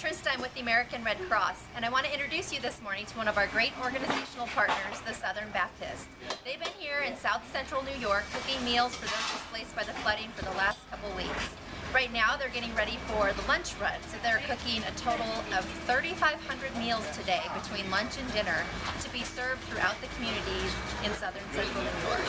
Trista. I'm with the American Red Cross, and I want to introduce you this morning to one of our great organizational partners, the Southern Baptist. They've been here in South Central New York cooking meals for those displaced by the flooding for the last couple weeks. Right now they're getting ready for the lunch run, so they're cooking a total of 3,500 meals today between lunch and dinner to be served throughout the communities in Southern Central New York.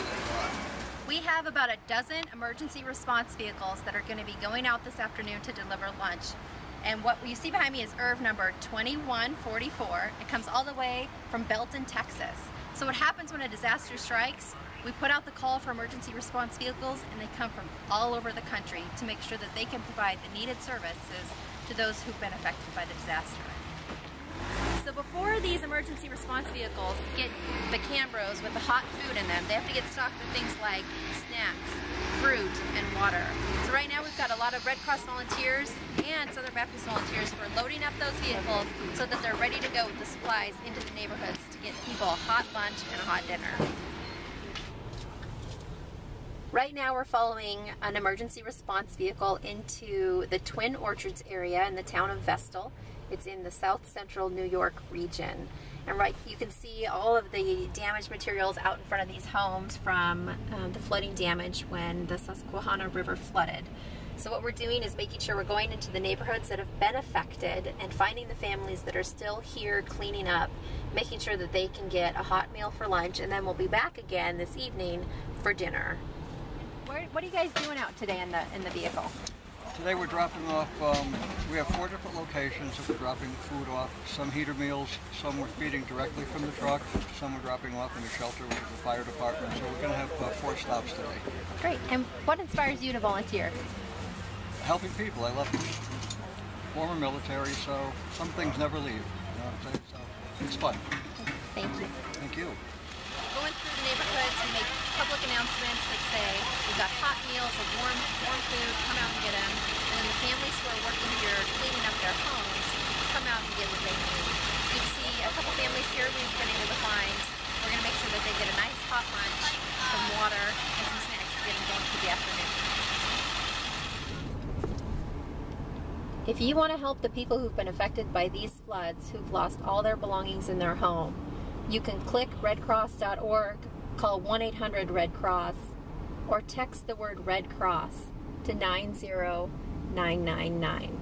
We have about a dozen emergency response vehicles that are going to be going out this afternoon to deliver lunch. And what you see behind me is IRV number 2144. It comes all the way from Belton, Texas. So what happens when a disaster strikes, we put out the call for emergency response vehicles, and they come from all over the country to make sure that they can provide the needed services to those who've been affected by the disaster. So before these emergency response vehicles get the Cambros with the hot food in them, they have to get stocked with things like snacks, fruit, and water. So right now we've got a lot of Red Cross volunteers and Southern Baptist volunteers who are loading up those vehicles so that they're ready to go with the supplies into the neighborhoods to get people a hot lunch and a hot dinner. Right now we're following an emergency response vehicle into the Twin Orchards area in the town of Vestal. It's in the South Central New York region. And right, you can see all of the damaged materials out in front of these homes from the flooding damage when the Susquehanna River flooded. So what we're doing is making sure we're going into the neighborhoods that have been affected and finding the families that are still here cleaning up, making sure that they can get a hot meal for lunch, and then we'll be back again this evening for dinner. What are you guys doing out today in the vehicle? Today we're dropping off, we have 4 different locations that we're dropping food off. Some heater meals, some we're feeding directly from the truck, some we're dropping off in a shelter with the fire department. So we're going to have 4 stops today. Great. And what inspires you to volunteer? Helping people. I love it. Former military, so some things never leave. You know what I'm saying? So it's fun. Thank you. Thank you. Going through the neighborhoods and make public announcements that say we've got hot meals and warm food, come out and get them. And then the families who are working here cleaning up their homes come out and get what they need. You can see a couple families here we've been able to find. We're going to make sure that they get a nice hot lunch, some water, and some snacks to get them going through the afternoon. If you want to help the people who've been affected by these floods, who've lost all their belongings in their home, you can click redcross.org, call 1-800-RED-CROSS, or text the word Red Cross to 90999.